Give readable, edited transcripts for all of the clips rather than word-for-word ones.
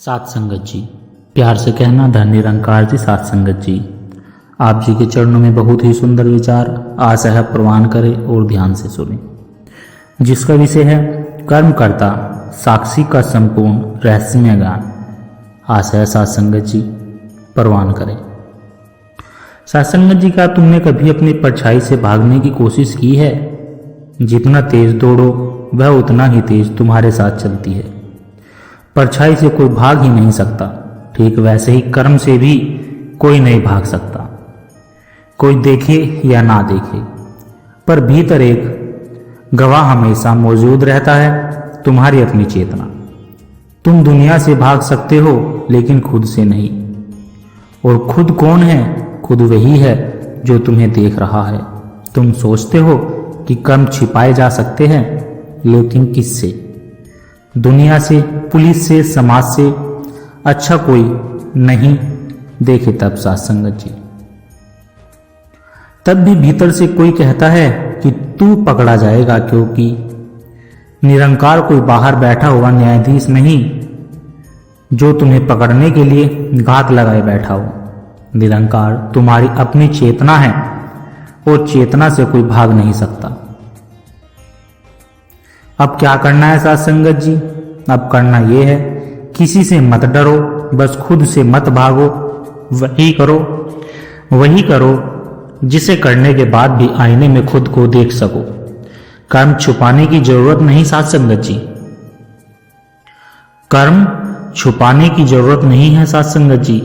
सात संगत जी, प्यार से कहना धन निरंकार जी। सात संगत जी, आप जी के चरणों में बहुत ही सुंदर विचार आशा है प्रवान करें और ध्यान से सुने, जिसका विषय है कर्मकर्ता साक्षी का संपूर्ण रहस्यमय ज्ञान। आशा है सात संगत जी प्रवान करें। सात संगत जी, क्या तुमने कभी अपनी परछाई से भागने की कोशिश की है? जितना तेज दौड़ो वह उतना ही तेज तुम्हारे साथ चलती है। परछाई से कोई भाग ही नहीं सकता। ठीक वैसे ही कर्म से भी कोई नहीं भाग सकता, कोई देखे या ना देखे, पर भीतर एक गवाह हमेशा मौजूद रहता है, तुम्हारी अपनी चेतना। तुम दुनिया से भाग सकते हो लेकिन खुद से नहीं। और खुद कौन है? खुद वही है जो तुम्हें देख रहा है। तुम सोचते हो कि कर्म छिपाए जा सकते हैं, लेकिन किससे? दुनिया से, पुलिस से, समाज से अच्छा कोई नहीं देखे तब सात संगत जी। तब भी भीतर से कोई कहता है कि तू पकड़ा जाएगा, क्योंकि निरंकार कोई बाहर बैठा हुआ न्यायाधीश नहीं जो तुम्हें पकड़ने के लिए घात लगाए बैठा हो। निरंकार तुम्हारी अपनी चेतना है और चेतना से कोई भाग नहीं सकता। अब क्या करना है सात संगत जी? अब करना यह है, किसी से मत डरो, बस खुद से मत भागो। वही करो जिसे करने के बाद भी आईने में खुद को देख सको। कर्म छुपाने की जरूरत नहीं सात संगत जी, कर्म छुपाने की जरूरत नहीं है सात संगत जी।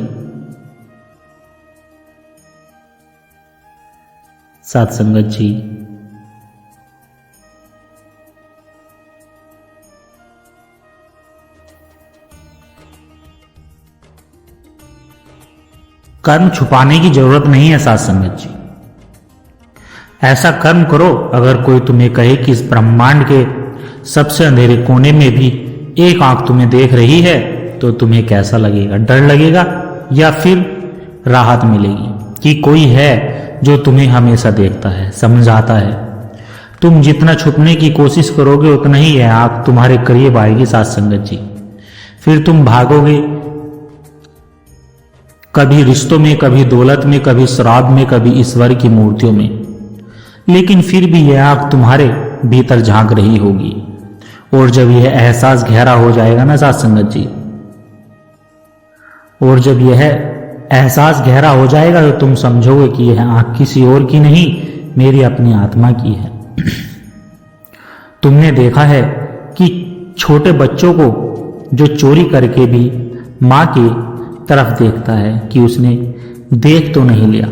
सात संगत जी, कर्म छुपाने की जरूरत नहीं है सात संगत जी। ऐसा कर्म करो, अगर कोई तुम्हें कहे कि इस ब्रह्मांड के सबसे अंधेरे कोने में भी एक आंख तुम्हें देख रही है, तो तुम्हें कैसा लगेगा? डर लगेगा या फिर राहत मिलेगी कि कोई है जो तुम्हें हमेशा देखता है, समझाता है। तुम जितना छुपने की कोशिश करोगे उतना ही यह आंख तुम्हारे करीब आएगी सात संगत जी। फिर तुम भागोगे, कभी रिश्तों में, कभी दौलत में, कभी शराब में, कभी ईश्वर की मूर्तियों में, लेकिन फिर भी यह आंख तुम्हारे भीतर झांक रही होगी। और जब यह एहसास गहरा हो जाएगा ना सात संगत जी, और जब यह एहसास गहरा हो जाएगा तो तुम समझोगे कि यह आंख किसी और की नहीं, मेरी अपनी आत्मा की है। तुमने देखा है कि छोटे बच्चों को जो चोरी करके भी मां की तरफ देखता है कि उसने देख तो नहीं लिया।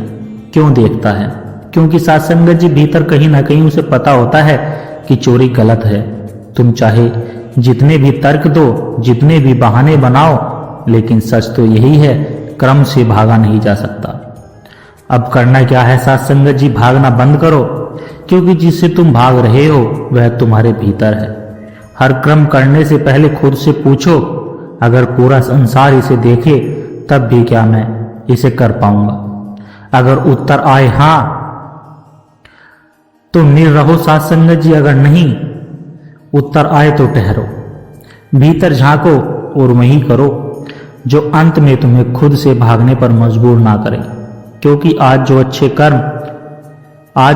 क्यों देखता है? क्योंकि सात संगत जी भीतर कहीं ना कहीं उसे पता होता है कि चोरी गलत है। तुम चाहे जितने भी तर्क दो, जितने भी बहाने बनाओ, लेकिन सच तो यही है, क्रम से भागा नहीं जा सकता। अब करना क्या है सात संगत जी? भागना बंद करो, क्योंकि जिससे तुम भाग रहे हो वह तुम्हारे भीतर है। हर क्रम करने से पहले खुद से पूछो, अगर पूरा संसार इसे देखे तब भी क्या मैं इसे कर पाऊंगा? अगर उत्तर आए हां तो निर रहो सात संगत जी, अगर नहीं उत्तर आए तो ठहरो। भीतर झांको और वही करो जो अंत में तुम्हें खुद से भागने पर मजबूर ना करे। क्योंकि आज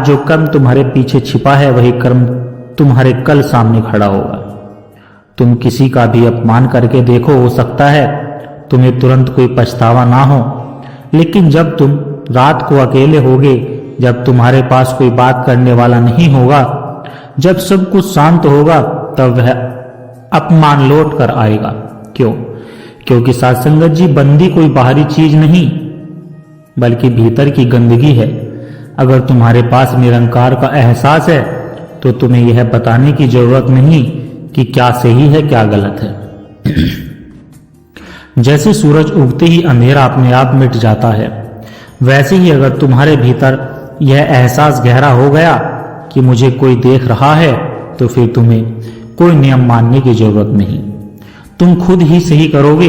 जो कर्म तुम्हारे पीछे छिपा है, वही कर्म तुम्हारे कल सामने खड़ा होगा। तुम किसी का भी अपमान करके देखो, हो सकता है तुम्हें तुरंत कोई पछतावा ना हो, लेकिन जब तुम रात को अकेले होगे, जब तुम्हारे पास कोई बात करने वाला नहीं होगा, जब सब कुछ शांत होगा, तब वह अपमान लौट कर आएगा। क्यों? क्योंकि सात संगत जी, बंदी कोई बाहरी चीज नहीं बल्कि भीतर की गंदगी है। अगर तुम्हारे पास निरंकार का एहसास है तो तुम्हें यह बताने की जरूरत नहीं कि क्या सही है क्या गलत है। जैसे सूरज उगते ही अंधेरा अपने आप मिट जाता है, वैसे ही अगर तुम्हारे भीतर यह एहसास गहरा हो गया कि मुझे कोई देख रहा है, तो फिर तुम्हें कोई नियम मानने की जरूरत नहीं। तुम खुद ही सही करोगे,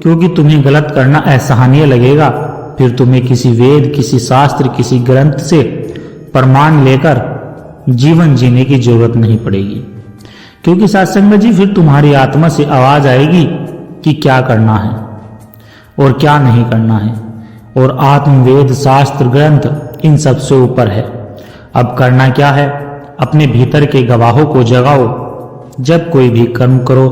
क्योंकि तुम्हें गलत करना असहनीय लगेगा। फिर तुम्हें किसी वेद, किसी शास्त्र, किसी ग्रंथ से प्रमाण लेकर जीवन जीने की जरूरत नहीं पड़ेगी। क्योंकि सात संगत जी, फिर तुम्हारी आत्मा से आवाज आएगी कि क्या करना है और क्या नहीं करना है, और आत्मवेद शास्त्र ग्रंथ इन सब से ऊपर है। अब करना क्या है? अपने भीतर के गवाहों को जगाओ। जब कोई भी कर्म करो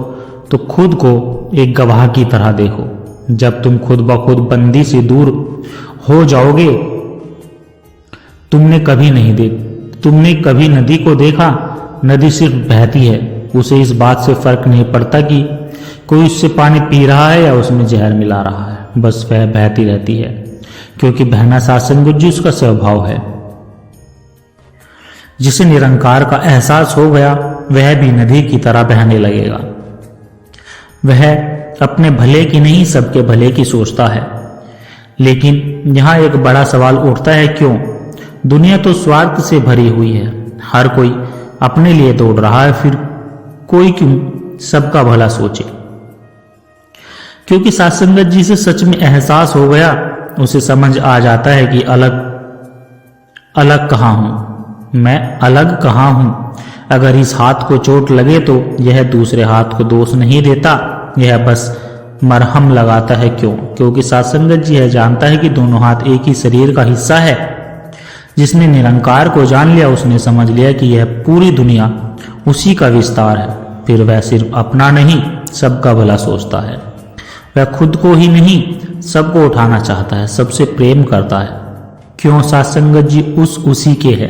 तो खुद को एक गवाह की तरह देखो। जब तुम खुद ब खुद बंदी से दूर हो जाओगे, तुमने कभी नदी को देखा? नदी सिर्फ बहती है, उसे इस बात से फर्क नहीं पड़ता कि कोई उससे पानी पी रहा है या उसमें जहर मिला रहा है, बस वह बहती रहती है, क्योंकि बहना सात्संग जी उसका स्वभाव है। जिसे निरंकार का एहसास हो गया वह भी नदी की तरह बहने लगेगा। वह अपने भले की नहीं सबके भले की सोचता है। लेकिन यहाँ एक बड़ा सवाल उठता है, क्यों? दुनिया तो स्वार्थ से भरी हुई है, हर कोई अपने लिए दौड़ रहा है, फिर कोई क्यों सबका भला सोचे? क्योंकि सत्संगत जी से सच में एहसास हो गया, उसे समझ आ जाता है कि अलग कहाँ हूं, मैं अलग कहाँ हूं। अगर इस हाथ को चोट लगे तो यह दूसरे हाथ को दोष नहीं देता, यह बस मरहम लगाता है। क्यों? क्योंकि सत्संगत जी यह जानता है कि दोनों हाथ एक ही शरीर का हिस्सा है। जिसने निरंकार को जान लिया उसने समझ लिया कि यह पूरी दुनिया उसी का विस्तार है। फिर वह सिर्फ अपना नहीं सबका भला सोचता है। वह खुद को ही नहीं सबको उठाना चाहता है, सबसे प्रेम करता है। क्यों? सत्संगत जी उसी के है,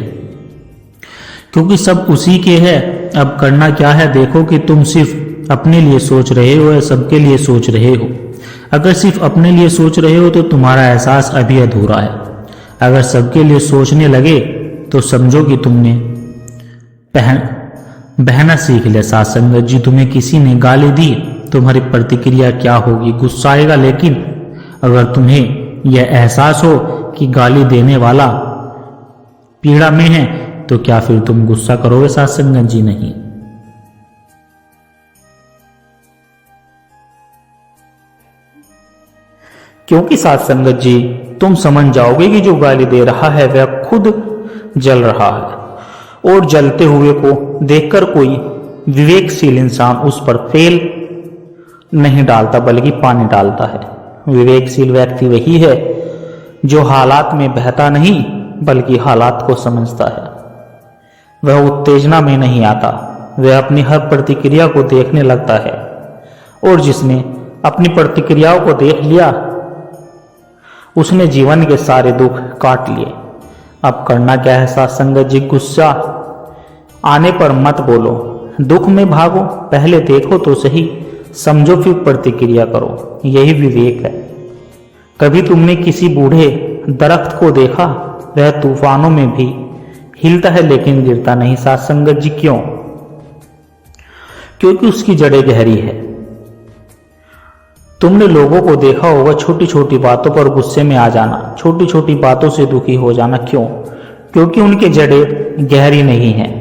क्योंकि सब उसी के है। अब करना क्या है? देखो कि तुम सिर्फ अपने लिए सोच रहे हो या सबके लिए सोच रहे हो। अगर सिर्फ अपने लिए सोच रहे हो तो तुम्हारा एहसास अभी अधूरा है। अगर सबके लिए सोचने लगे तो समझो कि तुमने बहना सीख लिया। सत्संगत जी तुम्हें किसी ने गाली दी, तुम्हारी प्रतिक्रिया क्या होगी? गुस्सा आएगा। लेकिन अगर तुम्हें यह एहसास हो कि गाली देने वाला पीड़ा में है तो क्या फिर तुम गुस्सा करोगे? सत्संगत जी नहीं। क्योंकि सत्संगत जी तुम समझ जाओगे कि जो गाली दे रहा है वह खुद जल रहा है, और जलते हुए को देखकर कोई विवेकशील इंसान उस पर तेल नहीं डालता बल्कि पानी डालता है। विवेकशील व्यक्ति वही है जो हालात में बहता नहीं बल्कि हालात को समझता है। वह उत्तेजना में नहीं आता, वह अपनी हर प्रतिक्रिया को देखने लगता है, और जिसने अपनी प्रतिक्रियाओं को देख लिया उसने जीवन के सारे दुख काट लिए। अब करना क्या है? सत्संगत जी गुस्सा आने पर मत बोलो, दुख में भागो, पहले देखो तो सही, समझो फिर प्रतिक्रिया करो। यही विवेक है। कभी तुमने किसी बूढ़े दरख्त को देखा? वह तूफानों में भी हिलता है लेकिन गिरता नहीं। सत्संगत जी क्यों? क्योंकि उसकी जड़ें गहरी है। तुमने लोगों को देखा होगा छोटी छोटी बातों पर गुस्से में आ जाना, छोटी छोटी बातों से दुखी हो जाना। क्यों? क्योंकि उनकी जड़ें गहरी नहीं हैं।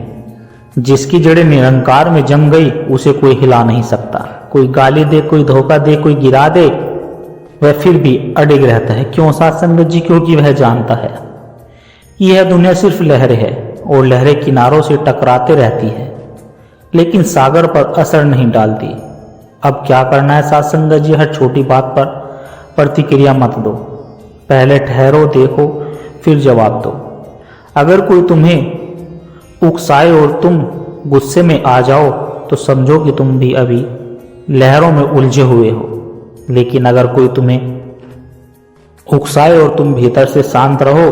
जिसकी जड़ें निरंकार में जम गई उसे कोई हिला नहीं सकता। कोई गाली दे, कोई धोखा दे, कोई गिरा दे, वह फिर भी अडिग रहता है। क्यों? सत्संगत जी क्योंकि वह जानता है यह दुनिया सिर्फ लहरें है और लहरें किनारों से टकराते रहती है लेकिन सागर पर असर नहीं डालती। अब क्या करना है? सत्संगत जी हर छोटी बात पर प्रतिक्रिया मत दो, पहले ठहरो, देखो, फिर जवाब दो। अगर कोई तुम्हें उकसाए और तुम गुस्से में आ जाओ तो समझो कि तुम भी अभी लहरों में उलझे हुए हो। लेकिन अगर कोई तुम्हें उकसाए और तुम भीतर से शांत रहो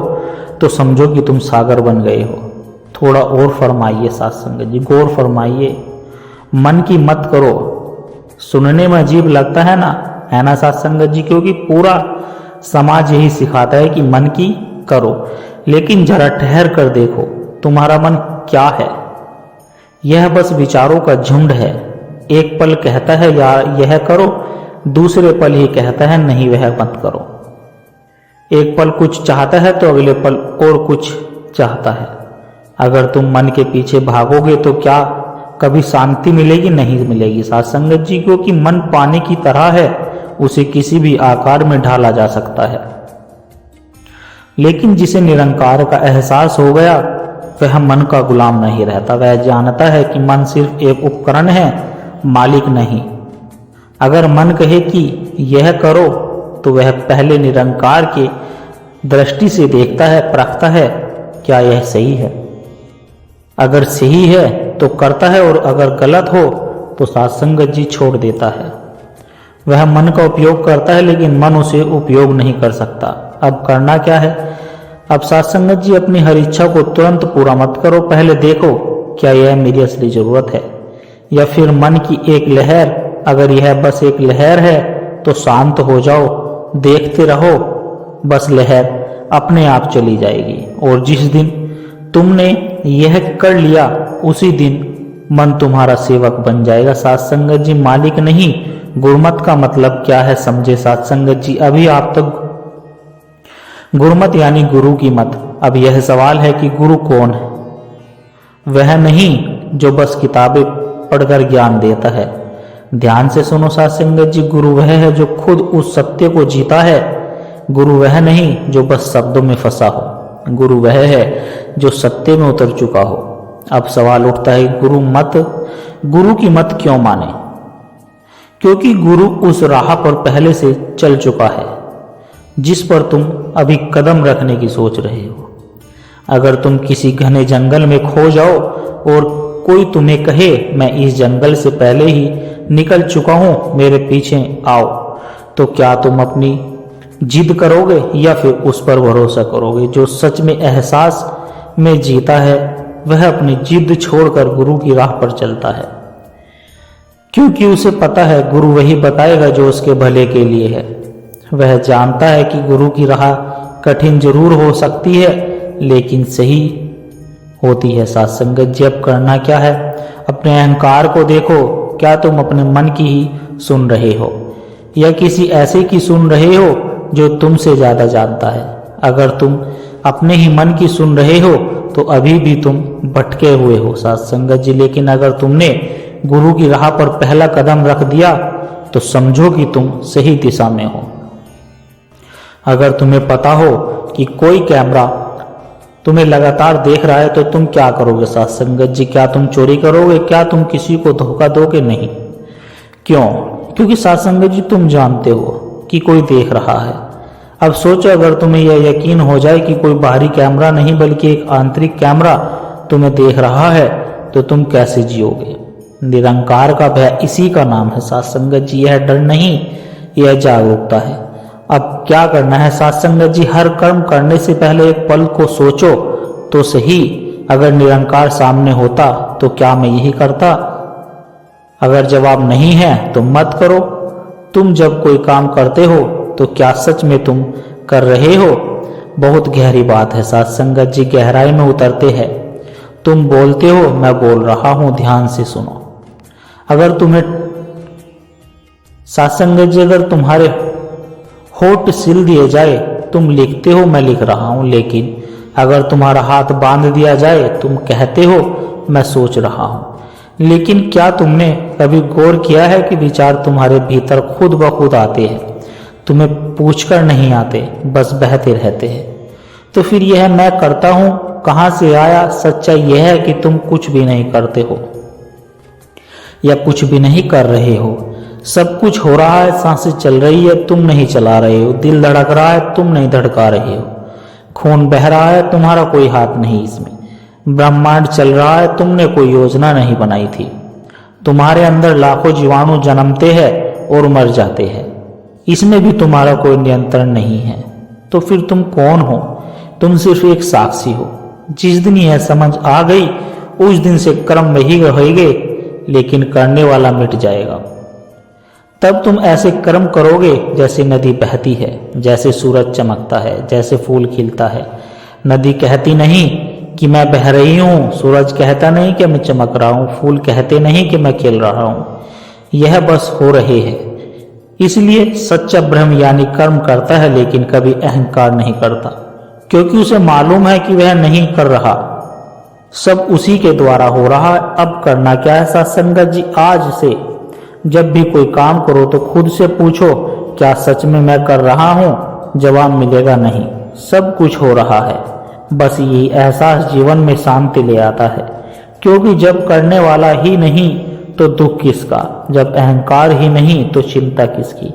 तो समझो कि तुम सागर बन गए हो। थोड़ा और फरमाइए सत्संगत जी, गौर फरमाइए, मन की मत करो। सुनने में अजीब लगता है ना सत्संगत जी? क्योंकि पूरा समाज यही सिखाता है कि मन की करो, लेकिन जरा ठहर कर देखो तुम्हारा मन क्या है। यह बस विचारों का झुंड है। एक पल कहता है यार यह करो, दूसरे पल ही कहता है नहीं वह मत करो। एक पल कुछ चाहता है तो अगले पल और कुछ चाहता है। अगर तुम मन के पीछे भागोगे तो क्या कभी शांति मिलेगी? नहीं मिलेगी सत्संगत जी, क्योंकि मन पानी की तरह है, उसे किसी भी आकार में ढाला जा सकता है। लेकिन जिसे निरंकार का एहसास हो गया वह मन का गुलाम नहीं रहता। वह जानता है कि मन सिर्फ एक उपकरण है, मालिक नहीं। अगर मन कहे कि यह करो तो वह पहले निरंकार के दृष्टि से देखता है, परखता है क्या यह सही है। अगर सही है तो करता है और अगर गलत हो तो सात्संगत जी छोड़ देता है। वह मन का उपयोग करता है लेकिन मन उसे उपयोग नहीं कर सकता। अब करना क्या है? अब सात्संगत जी अपनी हर इच्छा को तुरंत पूरा मत करो, पहले देखो क्या यह मेरी असली जरूरत है या फिर मन की एक लहर। अगर यह बस एक लहर है तो शांत हो जाओ, देखते रहो, बस लहर अपने आप चली जाएगी। और जिस दिन तुमने यह कर लिया उसी दिन मन तुम्हारा सेवक बन जाएगा। सात्संगत जी मालिक नहीं। गुरमत का मतलब क्या है समझे सात्संगत जी। अभी आप तक गुरमत यानी गुरु की मत। अब यह सवाल है कि गुरु कौन है? वह नहीं जो बस किताबें पढ़कर ज्ञान देता है। ध्यान से सुनो सात्संगत जी, गुरु वह है जो खुद उस सत्य को जीता है। गुरु वह नहीं जो बस शब्दों में फंसा हो। गुरु वह है जो सत्य में उतर चुका हो। अब सवाल उठता है गुरु की मत क्यों माने? क्योंकि गुरु उस राह पर पहले से चल चुका है जिस पर तुम अभी कदम रखने की सोच रहे हो। अगर तुम किसी घने जंगल में खो जाओ और कोई तुम्हें कहे मैं इस जंगल से पहले ही निकल चुका हूं, मेरे पीछे आओ, तो क्या तुम अपनी जिद करोगे या फिर उस पर भरोसा करोगे? जो सच में एहसास में जीता है वह अपनी जिद छोड़कर गुरु की राह पर चलता है, क्योंकि उसे पता है गुरु वही बताएगा जो उसके भले के लिए है। वह जानता है कि गुरु की राह कठिन जरूर हो सकती है लेकिन सही होती है। सात्संगत जी अब करना क्या है? अपने अहंकार को देखो, क्या तुम अपने मन की ही सुन रहे हो या किसी ऐसे की सुन रहे हो जो तुमसे ज्यादा जानता है? अगर तुम अपने ही मन की सुन रहे हो तो अभी भी तुम भटके हुए हो सात्संगत जी। लेकिन अगर तुमने गुरु की राह पर पहला कदम रख दिया तो समझो कि तुम सही दिशा में हो। अगर तुम्हें पता हो कि कोई कैमरा तुम्हें लगातार देख रहा है तो तुम क्या करोगे सात्संगत जी? क्या तुम चोरी करोगे? क्या तुम किसी को धोखा दोगे? नहीं। क्यों? क्योंकि सात्संगत जी तुम जानते हो कि कोई देख रहा है। अब सोचो, अगर तुम्हें यह यकीन हो जाए कि कोई बाहरी कैमरा नहीं बल्कि एक आंतरिक कैमरा तुम्हें देख रहा है तो तुम कैसे जियोगे? निरंकार का भय इसी का नाम है सात्संगत जी। यह डर नहीं, यह जागरूकता है। अब क्या करना है सात्संगत जी? हर कर्म करने से पहले एक पल को सोचो तो सही, अगर निरंकार सामने होता तो क्या मैं यही करता? अगर जवाब नहीं है तो मत करो। तुम जब कोई काम करते हो तो क्या सच में तुम कर रहे हो? बहुत गहरी बात है सात्संगत जी, गहराई में उतरते हैं। तुम बोलते हो, मैं बोल रहा हूं, ध्यान से सुनो। अगर तुम्हें सात्संगत जी, अगर तुम्हारे होठ सिल दिए जाए, तुम लिखते हो मैं लिख रहा हूं, लेकिन अगर तुम्हारा हाथ बांध दिया जाए तुम कहते हो मैं सोच रहा हूं। लेकिन क्या तुमने कभी गौर किया है कि विचार तुम्हारे भीतर खुद ब खुद आते हैं, तुम्हें पूछकर नहीं आते, बस बहते रहते हैं। तो फिर यह मैं करता हूं कहां से आया? सच्चाई यह है कि तुम कुछ भी नहीं करते हो या कुछ भी नहीं कर रहे हो। सब कुछ हो रहा है, सांसें चल रही है, तुम नहीं चला रहे हो। दिल धड़क रहा है, तुम नहीं धड़का रहे हो। खून बह रहा है, तुम्हारा कोई हाथ नहीं इसमें। ब्रह्मांड चल रहा है, तुमने कोई योजना नहीं बनाई थी। तुम्हारे अंदर लाखों जीवाणु जन्मते हैं और मर जाते हैं, इसमें भी तुम्हारा कोई नियंत्रण नहीं है। तो फिर तुम कौन हो? तुम सिर्फ एक साक्षी हो। जिस दिन यह समझ आ गई उस दिन से कर्म वही रहेंगे, लेकिन करने वाला मिट जाएगा। तब तुम ऐसे कर्म करोगे जैसे नदी बहती है, जैसे सूरज चमकता है, जैसे फूल खिलता है। नदी कहती नहीं कि मैं बह रही हूँ, सूरज कहता नहीं कि मैं चमक रहा हूँ, फूल कहते नहीं कि मैं खिल रहा हूँ। यह बस हो रहे हैं। इसलिए सच्चा ब्रह्म यानी कर्म करता है लेकिन कभी अहंकार नहीं करता, क्योंकि उसे मालूम है कि वह नहीं कर रहा, सब उसी के द्वारा हो रहा है। अब करना क्या है सत्संगत जी? आज से जब भी कोई काम करो तो खुद से पूछो क्या सच में मैं कर रहा हूं? जवाब मिलेगा नहीं, सब कुछ हो रहा है। बस यही एहसास जीवन में शांति ले आता है, क्योंकि जब करने वाला ही नहीं तो दुख किसका, जब अहंकार ही नहीं तो चिंता किसकी।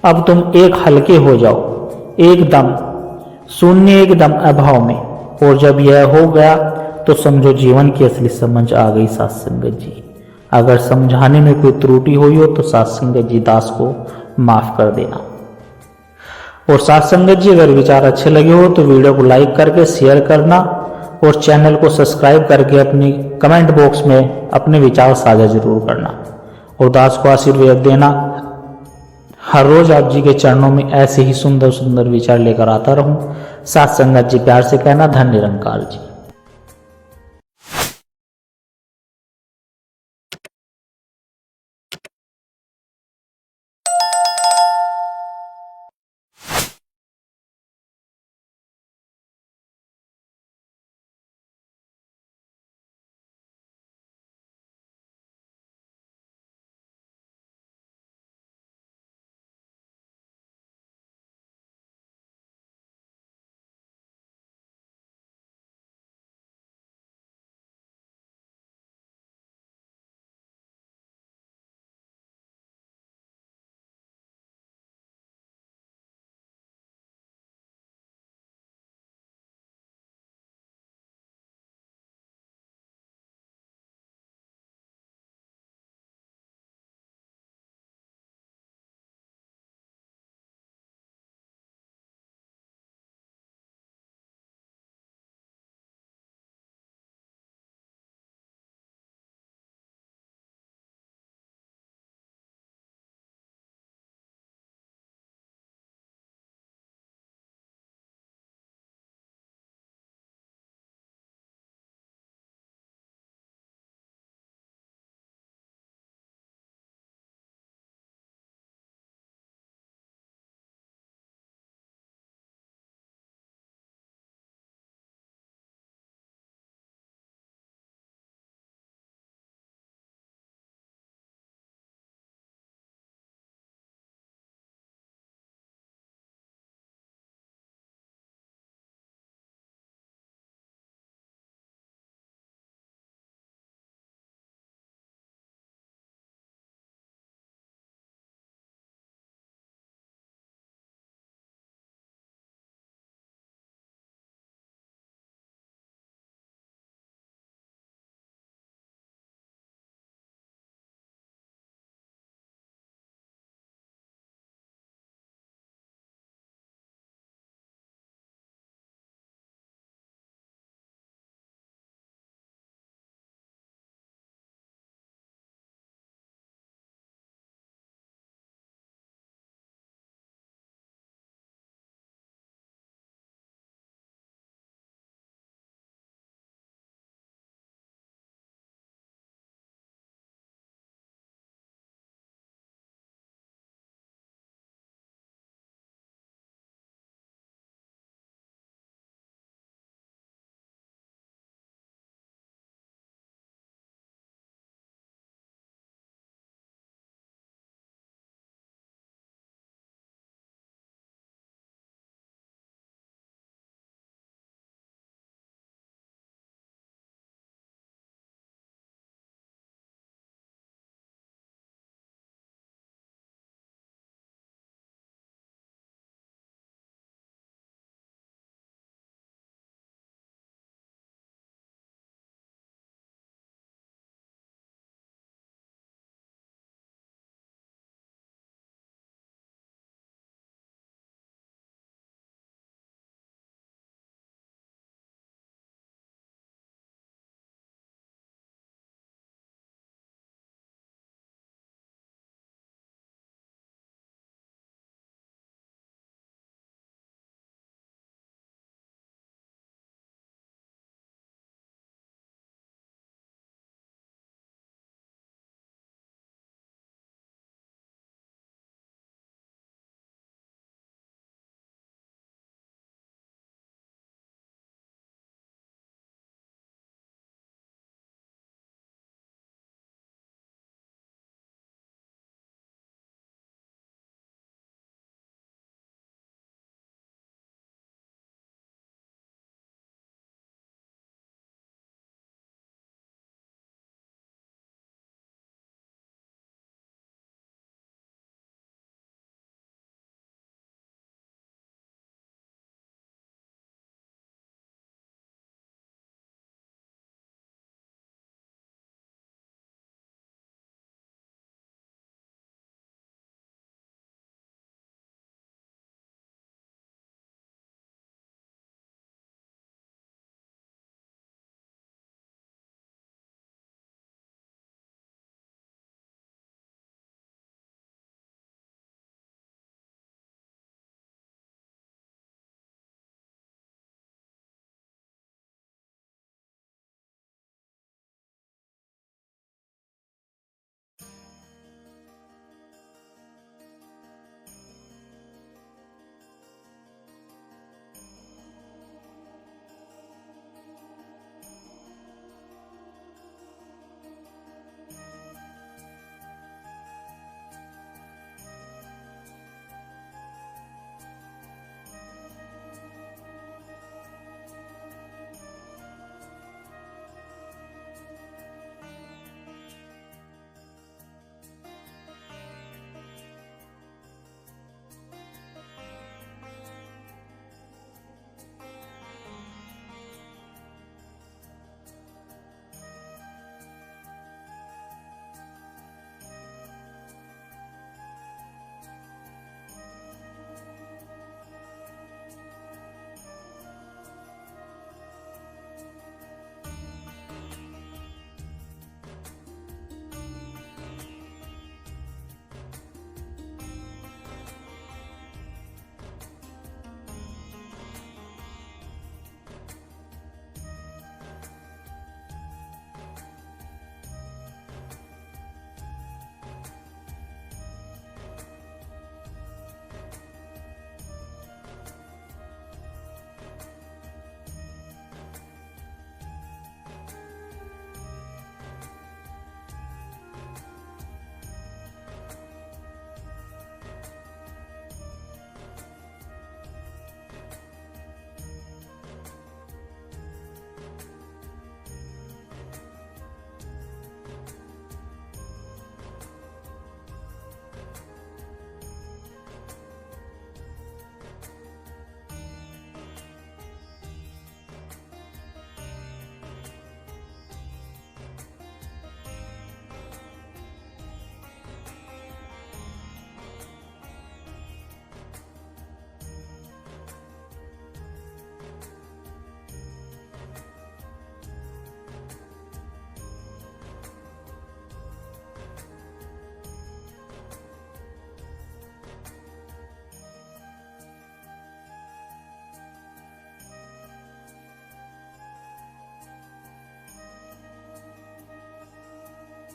अब तुम एक हल्के हो जाओ, एकदम शून्य, एकदम अभाव में। और जब यह हो गया तो समझो जीवन की असली समझ आ गई साथ संगत जी। अगर समझाने में कोई त्रुटि हुई हो तो साथ संगत जी दास को माफ कर देना। और साथ संगत जी अगर विचार अच्छे लगे हो तो वीडियो को लाइक करके शेयर करना और चैनल को सब्सक्राइब करके अपनी कमेंट बॉक्स में अपने विचार साझा जरूर करना और दास को आशीर्वाद देना। हर रोज आप जी के चरणों में ऐसे ही सुंदर सुंदर विचार लेकर आता रहूं। साथ संगत जी प्यार से कहना, धन्य निरंकार जी।